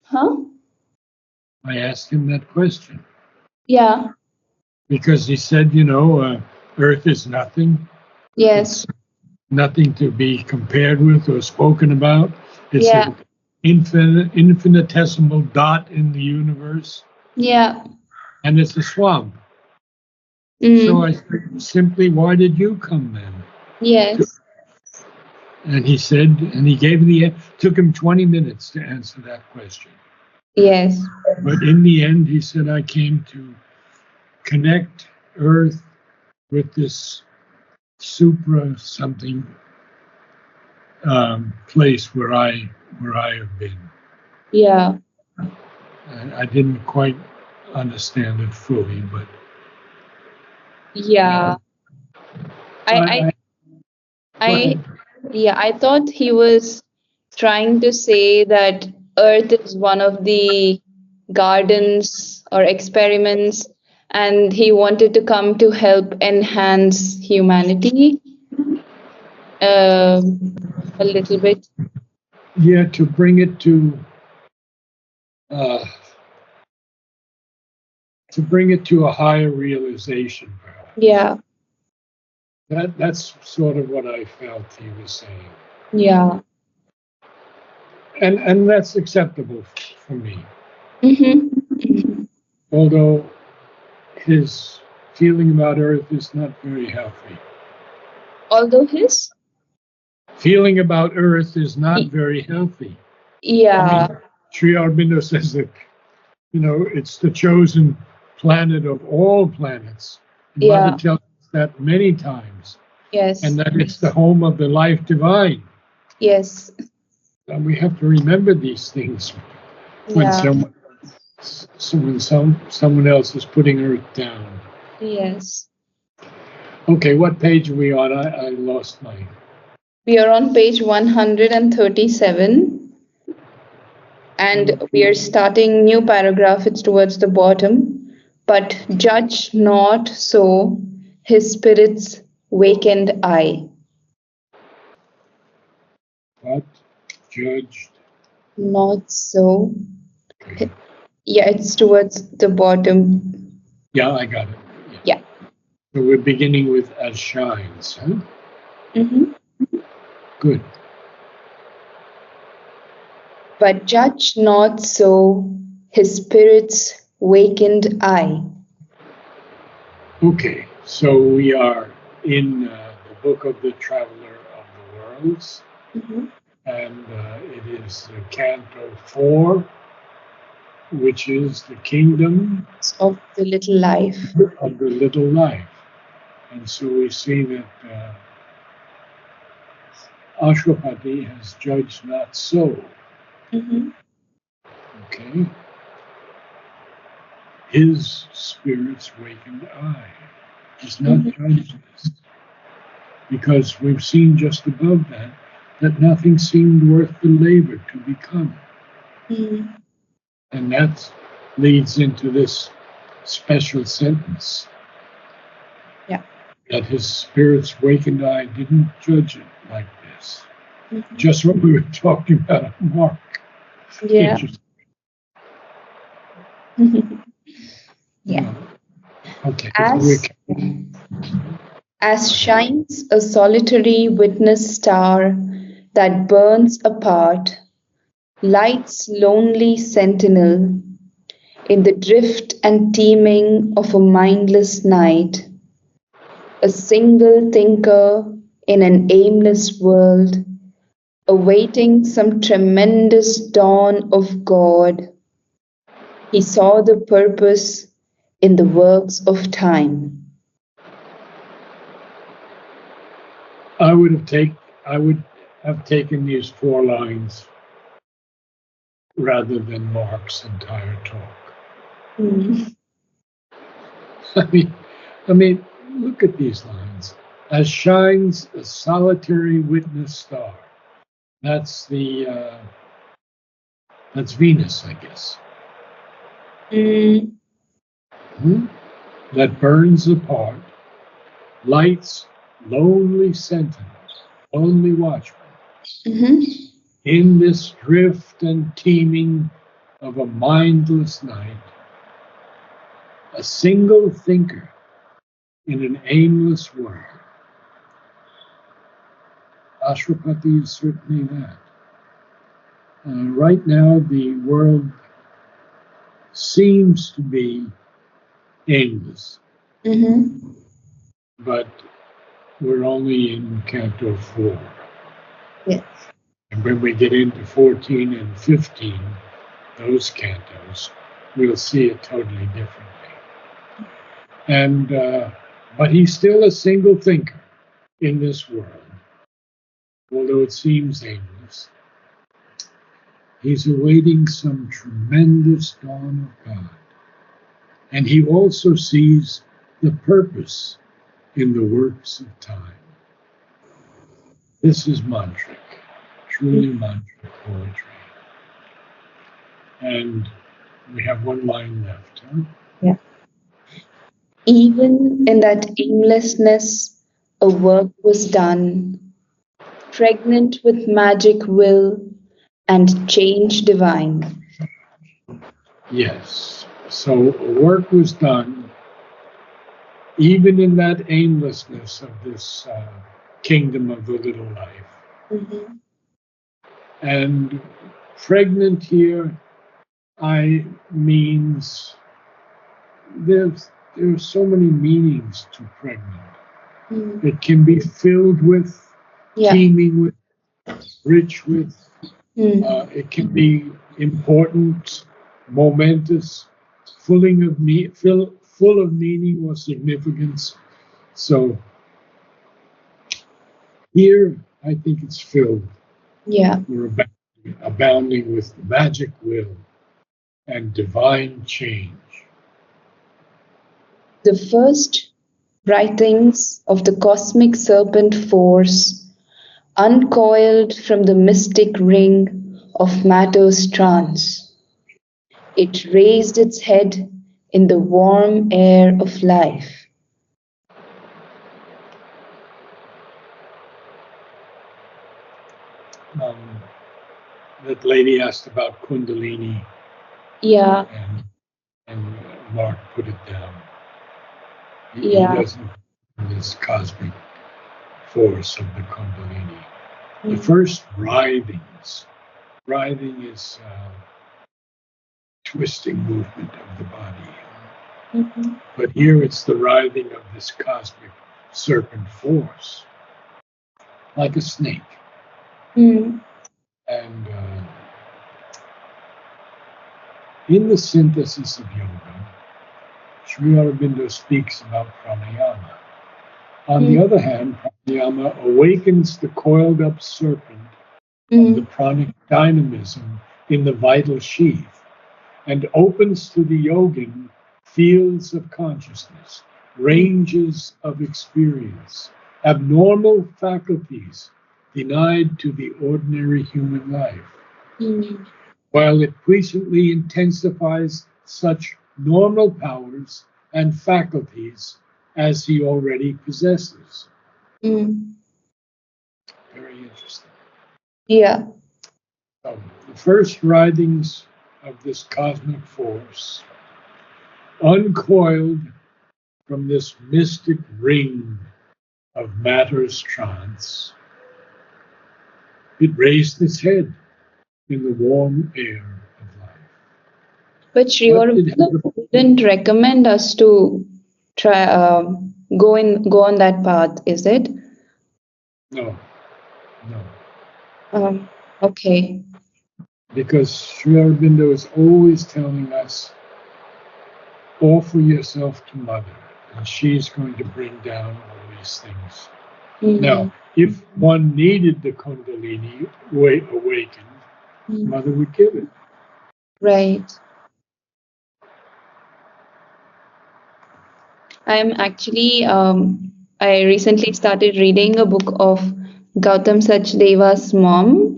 Huh? I asked him that question Yeah. because he said, Earth is nothing. Yes. It's nothing to be compared with or spoken about. It's Yeah. an infinitesimal dot in the universe, Yeah. and it's a swamp. So Mm. I said, simply, why did you come then? Yes. And he said, and he gave took him 20 minutes to answer that question. Yes. But in the end, he said, I came to connect Earth with this supra something place where I have been. Yeah. I didn't quite understand it fully, but Yeah. I, I, I go I, ahead. yeah, I thought he was trying to say that Earth is one of the gardens or experiments, and he wanted to come to help enhance humanity a little bit. Yeah, uh, to bring it to a higher realization, perhaps. Yeah. That's sort of what I felt he was saying, Yeah. and that's acceptable for me. Mm-hmm. Although his feeling about Earth is not very healthy. Although his, Feeling about Earth is not y- very healthy. I mean, yeah, Sri Aurobindo says that it's the chosen planet of all planets. And Mother yeah, tells us that many times, and yes, that it's the home of the life divine. yes, And we have to remember these things when yeah, someone else is putting Earth down. yes. Okay, what page are we on? I lost my. We are on page 137 and we are starting new paragraph. It's towards the bottom. But judge not so his spirit's vacant eye. But judged. Not so. Okay. Yeah, it's towards the bottom. Yeah, I got it. Yeah. Yeah. So we're beginning with as shines, huh? Mm-hmm. Good. But judge not so his spirit's vacant eye. Okay, so we are in the book of the Traveler of the Worlds, Mhm. and it is Canto 4, which is the kingdom Of the little life. of the little life. And so we see that Ashwapati has judged not so. Mhm. Okay, his spirit's wakened eye is not Mhm. judged this, because we've seen just above that nothing seemed worth the labor to become. Mhm. And that leads into this special sentence Yeah. that his spirit's wakened eye didn't judge it like this. Mhm. Just what we were talking about, Mark. Yeah. Interesting. Yeah. Okay, so we As as shines a solitary witness star that burns apart, light's lonely sentinel in the drift and teeming of a mindless night, a single thinker in an aimless world, awaiting some tremendous dawn of God, he saw the purpose in the works of time. I would have taken these 4 lines rather than Mark's entire talk. Mm. I mean, I mean, look at these lines. As shines a solitary witness star. That's that's Venus, I guess. Mm. Hmm? That burns apart, lights lonely sentinels, lonely watchmen Mhm. in this drift and teeming of a mindless night, a single thinker in an aimless world. Ashwapati is certainly that. Right now, the world seems to be aimless, Mm-hmm. but we're only in Canto 4. Yes. And when we get into 14 and 15, those cantos, we'll see it totally differently. And but he's still a single thinker in this world, although it seems aimless. He's awaiting some tremendous dawn of God, and he also sees the purpose in the works of time. This is mantric, truly mantric poetry. And we have one line left, huh? Yeah. Even in that aimlessness, a work was done, pregnant with magic will and change divine. Yes. So work was done even in that aimlessness of this kingdom of the little life. Mhm. And pregnant here, I means there's so many meanings to pregnant. Mm. It can be filled with, Yeah. teeming with, rich with. Mm. It can be important, momentous, full of meaning or significance. So here, I think it's filled. Yeah. We're abounding with magic will and divine change. The first writings of the cosmic serpent force uncoiled from the mystic ring of matter's trance. It raised its head in the warm air of life. Um, that lady asked about Kundalini, Yeah, and Mark put it down. He yeah. doesn't this cosmic force of the Kundalini. The Mm, first writhings. Writhing is twisting movement of the body. mhm, But here it's the writhing of this cosmic serpent force, like a snake. mm, And in the synthesis of yoga, Sri Aurobindo speaks about pranayama. On the mm, other hand, pranayama awakens the coiled up serpent of the mm, pranic dynamism in the vital sheath and opens to the yogin fields of consciousness, mm, ranges of experience, abnormal faculties denied to the ordinary human life, mm, while it puissantly intensifies such normal powers and faculties as he already possesses. mm. Very interesting. Yeah. So, the first writings of this cosmic force, uncoiled from this mystic ring of matter's trance, it raised its head in the warm air of life. But Sri But it Aurobindo has a, wouldn't recommend us to try go on that path, is it? no, no, Okay. because Sri Aurobindo is always telling us, offer yourself to Mother, and she's going to bring down all these things. Mm, Now, if one needed the Kundalini awakened, mm. Mother would give it. Right. I'm actually, I recently started reading a book of Gautam Sachdeva's mom.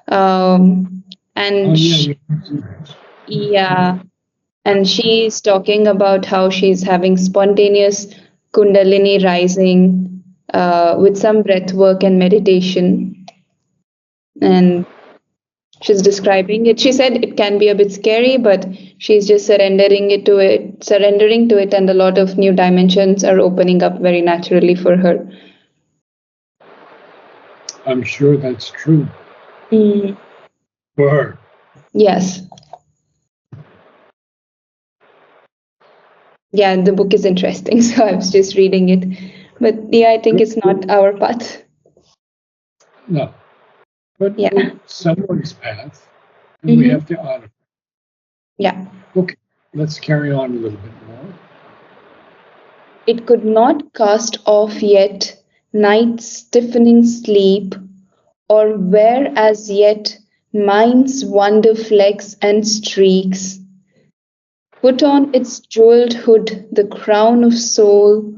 Oh, And yeah, sh yeah, and she's talking about how she's having spontaneous Kundalini rising with some breath work and meditation. And she's describing it. She said it can be a bit scary, but she's just surrendering to it, and a lot of new dimensions are opening up very naturally for her. I'm sure that's true Mm, for her. yes. Yeah, the book is interesting, so I was just reading it. But yeah, I think Good. it's not our path. No, but Yeah. it's someone's path, and we Mm-hmm. have to honor. Yeah. Okay, let's carry on a little bit more. It could not cast off yet night's stiffening sleep, or wear as yet mind's wonder flecks and streaks. Put on its jewelled hood the crown of soul,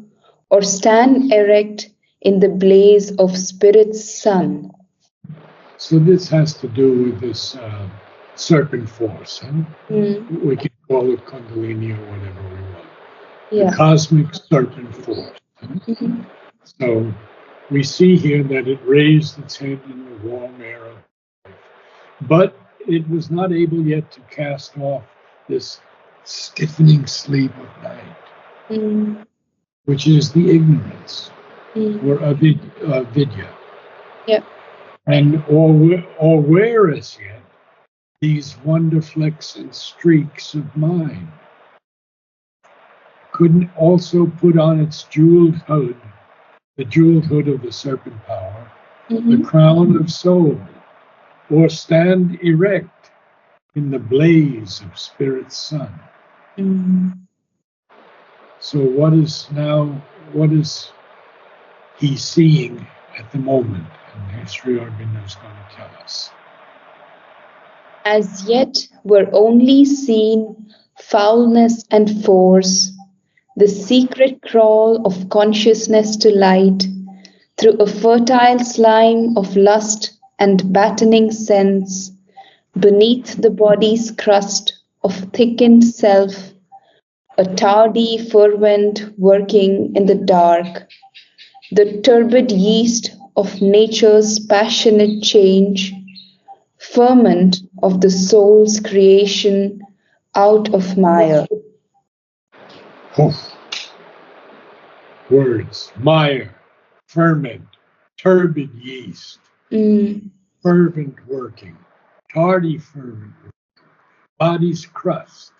or stand erect in the blaze of spirit's sun. So this has to do with this serpent force, and Mm, we can call it Kundalini or whatever we want. The yeah. cosmic serpent force. Mhm. So we see here that it raised its head in the warm air of life, but it was not able yet to cast off this stiffening sleep of night, Mm, which is the ignorance or mm, avidya. yeah. And or where as yet these wonder flecks and streaks of mind couldn't also put on its jeweled hood, the jeweled hood of the serpent power, the Mm-hmm. crown of soul, or stand erect in the blaze of spirit's sun. Mm. So what is he seeing at the moment? And Sri Aurobindo is going to tell us. As yet were only seen foulness and force, the secret crawl of consciousness to light, through a fertile slime of lust and battening sense, beneath the body's crust of thickened self, a tardy ferment working in the dark, the turbid yeast of nature's passionate change, ferment of the soul's creation out of mire. Oh, words, mire, ferment, turbid yeast, Mm, fervent working, tardy fervent, body's crust,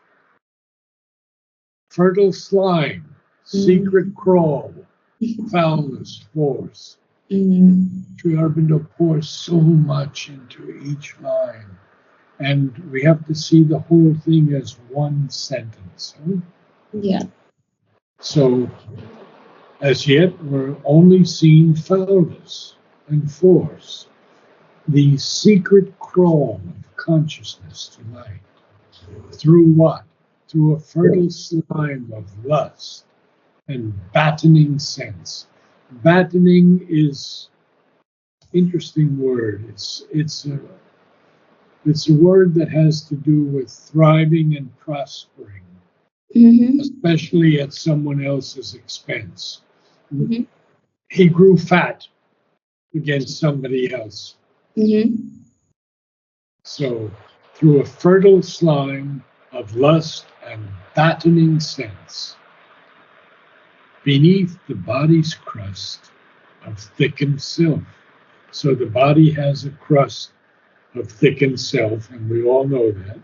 fertile slime, secret mm, crawl, foulness, force. mm, Sri Aurobindo pours so much into each line, and we have to see the whole thing as one sentence. Huh? yeah. So, as yet, we're only seeing foulness and force, the secret crawl of consciousness to light. Through what? Through a fertile slime of lust and battening sense. Battening is interesting word. It's a word that has to do with thriving and prospering, Mm-hmm, especially at someone else's expense. mm-hmm, He grew fat against somebody else. mm-hmm, So, through a fertile slime of lust and battening sense, beneath the body's crust of thickened self. So, the body has a crust of thickened self, and we all know that.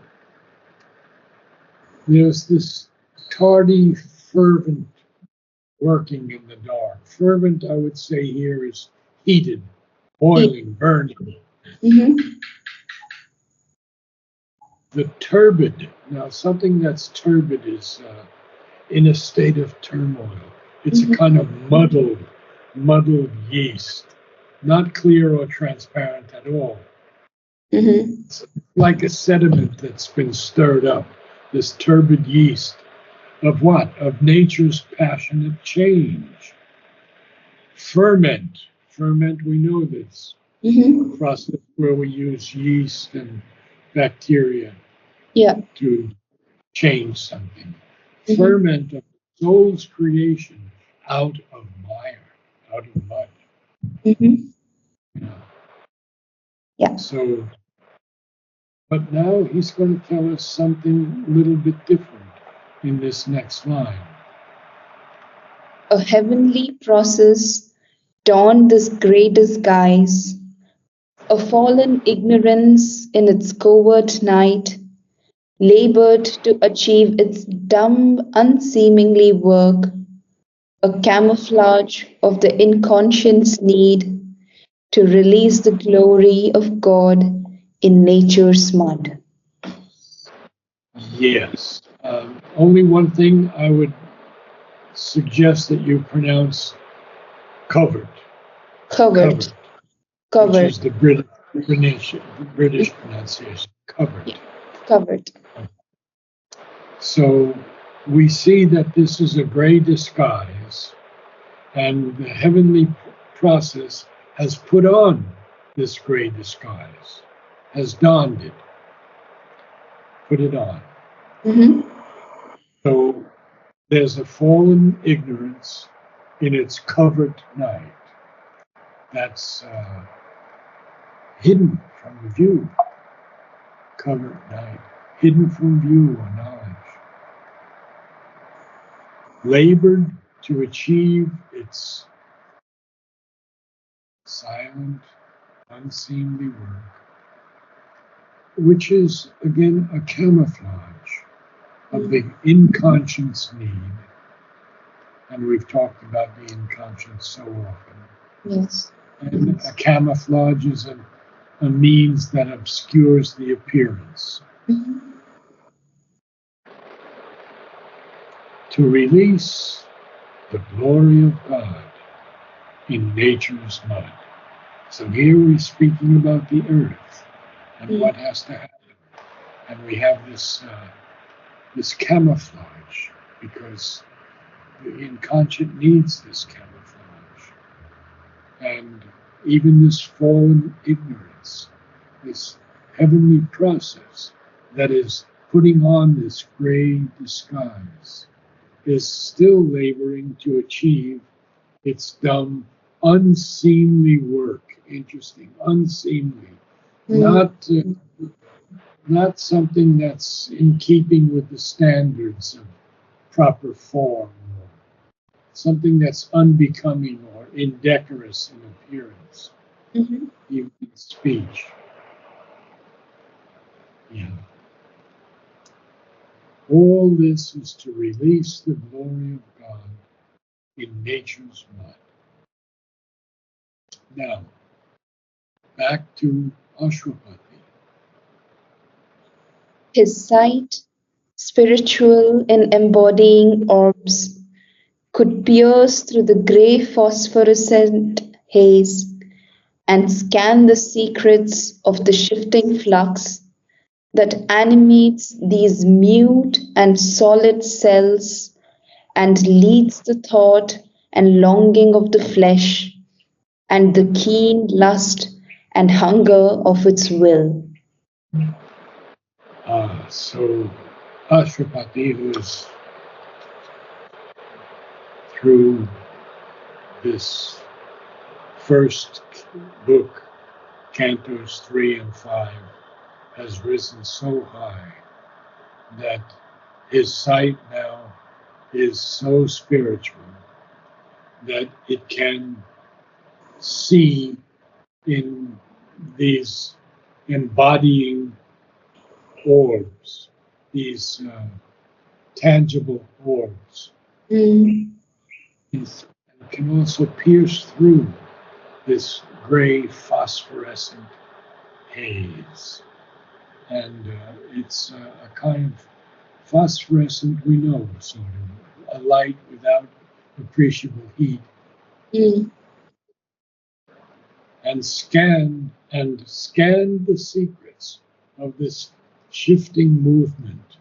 There's this tardy, fervent working in the dark. Fervent, I would say, here is heated, yeah. boiling, burning. Mm-hmm, The turbid, now something that's turbid is in a state of turmoil. It's a mm-hmm, kind of muddled yeast, not clear or transparent at all. mm-hmm, It's like a sediment that's been stirred up, this turbid yeast of what? Of nature's passionate change. Ferment. Ferment, we know this mm-hmm, process where we use yeast and bacteria yeah. to change something. Mm-hmm, Ferment of soul's creation out of mire, out of mud. mm-hmm, You know. yeah. So But now he's going to tell us something a little bit different in this next line. A heavenly process donned this grey disguise, a fallen ignorance in its covert night, labored to achieve its dumb, unseemingly work, a camouflage of the inconscious need to release the glory of God in nature's mud. Yes. Only one thing I would suggest that you pronounce covered, Covered, covered, which covered, is the British pronunciation, covered. yeah, covered. So we see that this is a gray disguise, and the heavenly process has put on this gray disguise, has donned it, put it on. Mhm. So there's a fallen ignorance in its covered night that's hidden from view, covered night, hidden from view or knowledge, labored to achieve its silent, unseemly work, which is again a camouflage of the inconscious need. And we've talked about the inconscious so often. Yes. And a camouflage is a means that obscures the appearance. Mhm. To release the glory of God in nature's mud. So here we're speaking about the earth and Mm. what has to happen. And we have this camouflage because the inconscient needs this camouflage. And even this fallen ignorance, this heavenly process that is putting on this gray disguise, is still laboring to achieve its dumb, unseemly work. Interesting, unseemly. Mm. Not something that's in keeping with the standards of proper form, or something that's unbecoming or indecorous in appearance, Mhm. even in speech. Yeah. All this is to release the glory of God in nature's mud. Now, back to Ashwapati. His sight, spiritual in embodying orbs, could pierce through the grey phosphorescent haze and scan the secrets of the shifting flux that animates these mute and solid cells and leads the thought and longing of the flesh and the keen lust and hunger of its will. So Ashwapati, who is through this first book, Cantos 3 and 5, has risen so high that his sight now is so spiritual that it can see in these embodying orbs, these tangible orbs. Mm. It can also pierce through this gray phosphorescent haze. And it's a kind of phosphorescent, we know, sort of a light without appreciable heat, Mm. and scan the secrets of this shifting movement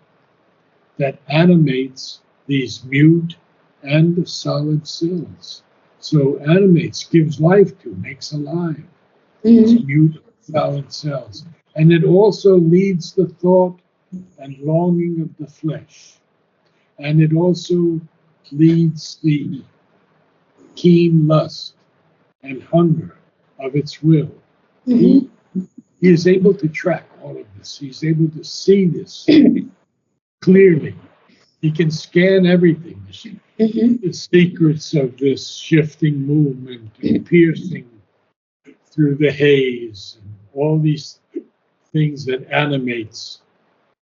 that animates these mute and solid cells. So animates, gives life to, makes alive these Mm. mute solid cells. And it also leads the thought and longing of the flesh. And it also leads the keen lust and hunger of its will. Mhm. he is able to track all of this. He's able to see this clearly. He can scan everything. Mhm. The secrets of this shifting movement and piercing through the haze and all these things that animates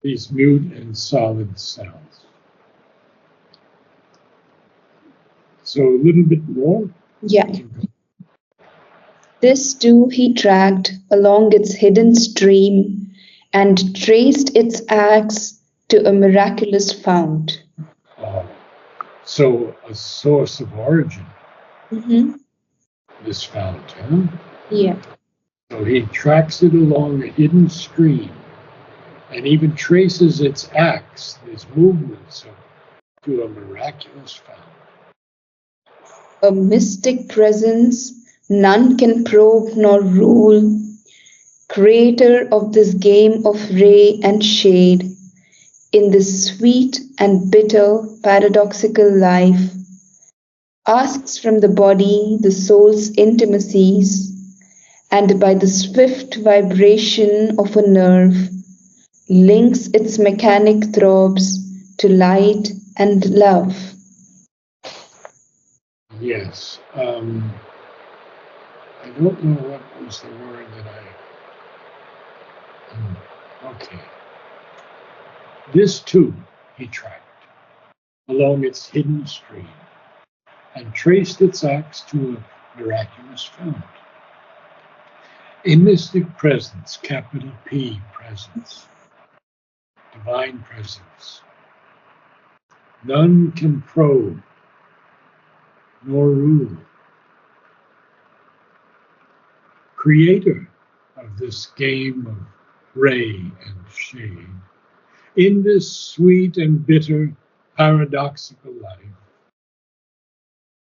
these mute and solid sounds. So a little bit more. Yeah. This too he tracked along its hidden stream and traced its axe to a miraculous fount. Uh, so a source of origin, Mm-hmm. this fountain. Yeah. So he tracks it along a hidden stream and even traces its acts, its movements, to a miraculous fountain. A mystic presence none can probe nor rule, creator of this game of ray and shade, in this sweet and bitter paradoxical life, asks from the body the soul's intimacies, and by the swift vibration of a nerve, links its mechanic throbs to light and love. Yes. I don't know what was the word that I. Okay. This too he tracked along its hidden stream and traced its acts to a miraculous fount. A mystic presence, capital P presence, divine presence. None can probe nor rule. Creator of this game of ray and shade. In this sweet and bitter paradoxical life.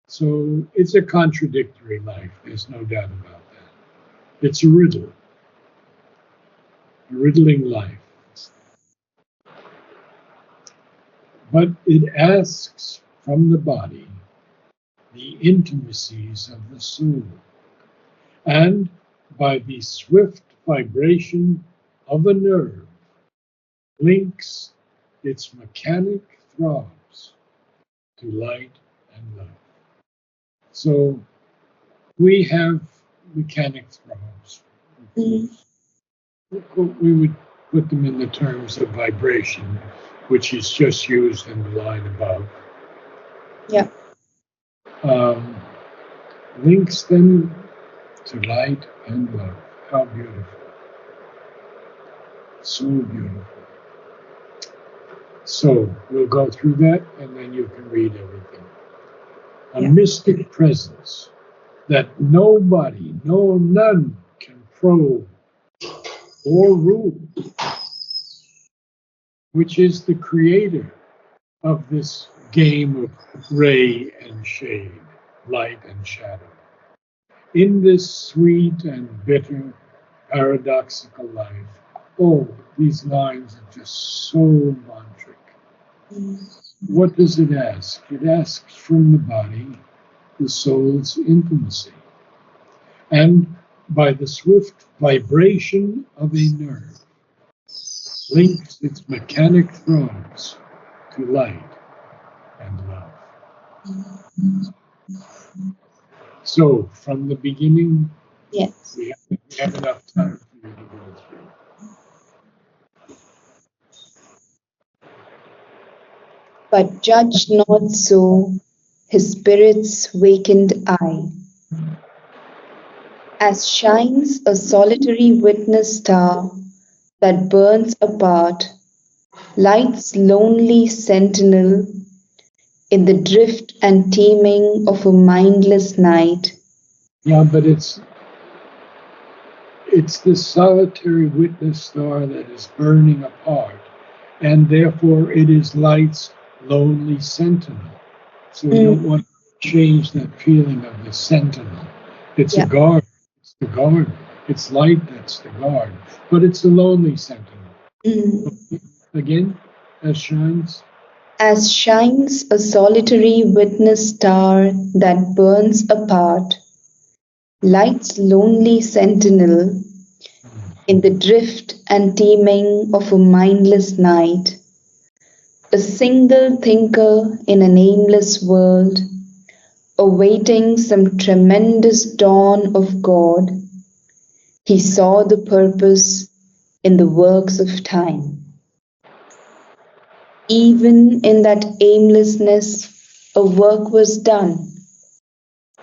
So it's a contradictory life, there's no doubt about that. It's a riddling life. But it asks from the body the intimacies of the soul. And by the swift vibration of a nerve, links its mechanic throbs to light and love. So we have mechanic throbs. Mm, We would put them in the terms of vibration, which is just used in the line above. yeah. Um, links them to light and love. How beautiful. So beautiful. So we'll go through that and then you can read everything. A Yeah. mystic presence that nobody, no, none can probe or rule, which is the creator of this game of ray and shade, light and shadow. In this sweet and bitter paradoxical life, oh, these lines are just so mantric. What does it ask? It asks from the body the soul's intimacy. And by the swift vibration of a nerve, links its mechanic throbs to light and love. So, from the beginning, Yes. we have enough time for you to go through. But judge not so his spirit's wakened eye, as shines a solitary witness star that burns apart, light's lonely sentinel in the drift and teeming of a mindless night. Yeah, but it's this solitary witness star that is burning apart, and therefore it is light's lonely sentinel. So we don't Mm, want to change that feeling of the sentinel. It's a yeah. guard. It's the guard. It's light that's the guard, but it's a lonely sentinel. Mm. Again, as shines. As shines a solitary witness star that burns apart, light's lonely sentinel In the drift and teeming of a mindless night, a single thinker in a nameless world, awaiting some tremendous dawn of God, he saw the purpose in the works of time. Even in that aimlessness, a work was done,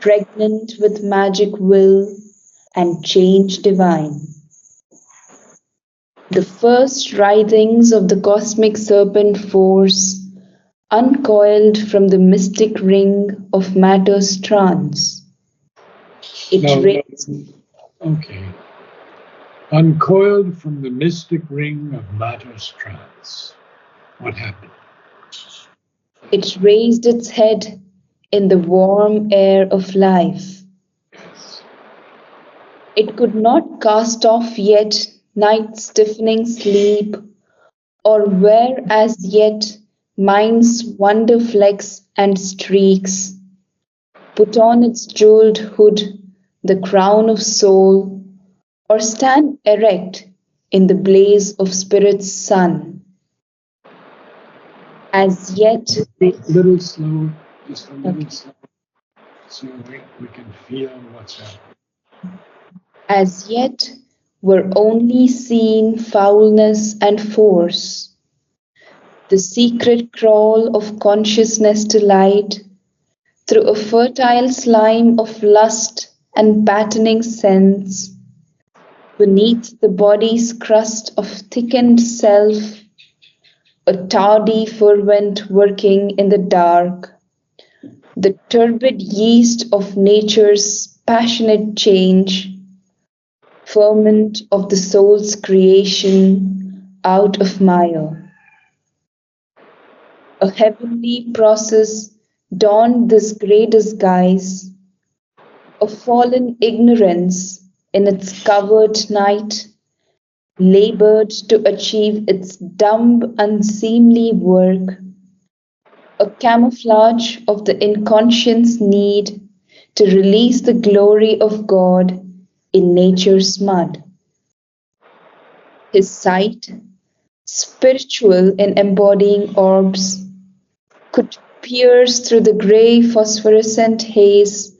pregnant with magic will and change divine. The first writhings of the cosmic serpent force uncoiled from the mystic ring of matter's trance. It No, no, raised, okay. Uncoiled from the mystic ring of matter's trance. What happened? it raised its head in the warm air of life. Yes. It could not cast off yet night's stiffening sleep, or wear as yet mind's wonder flecks and streaks. Put on its jewelled hood, the crown of soul, or stand erect in the blaze of spirit's sun. As yet, Little slow, just a little okay, slow, so we can feel what's happening. as yet were only seen foulness and force, the secret crawl of consciousness to light through a fertile slime of lust and battening sense, beneath the body's crust of thickened self, a tardy ferment working in the dark, the turbid yeast of nature's passionate change, ferment of the soul's creation out of mire. A heavenly process donned this grey disguise, a fallen ignorance in its covered night labored to achieve its dumb, unseemly work, a camouflage of the inconscious need to release the glory of God in nature's mud. His sight, spiritual in embodying orbs, could pierce through the grey phosphorescent haze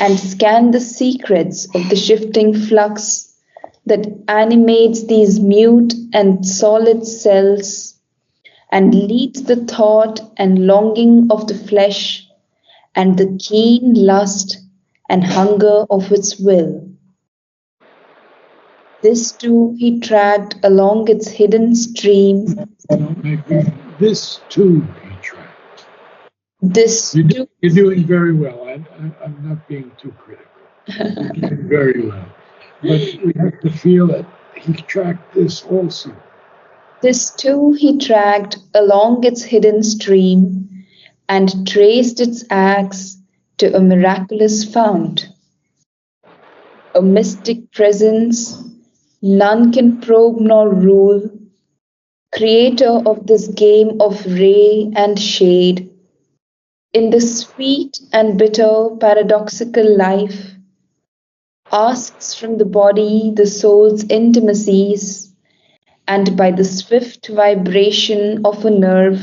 and scan the secrets of the shifting flux that animates these mute and solid cells and leads the thought and longing of the flesh and the keen lust and hunger of its will. This too he tracked along its hidden stream. Don't make me. This too, he tried. This too, You're doing very well. I'm not being too critical. You're doing very well. But we have to feel that he tracked this also. this too he tracked along its hidden stream and traced its acts to a miraculous fount, a mystic presence none can probe nor rule, creator of this game of ray and shade, in the sweet and bitter paradoxical life, asks from the body the soul's intimacies, and by the swift vibration of a nerve,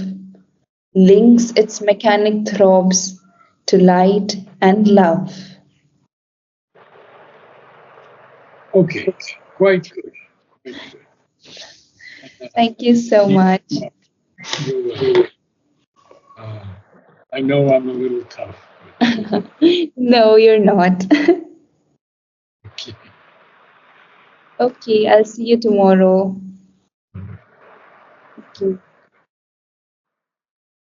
links its mechanic throbs to light and love. Okay, quite good. Quite good. Thank you so You, much. you're welcome. Uh, I know I'm a little tough, No, you're not. but okay. Okay, I'll see you tomorrow. Okay.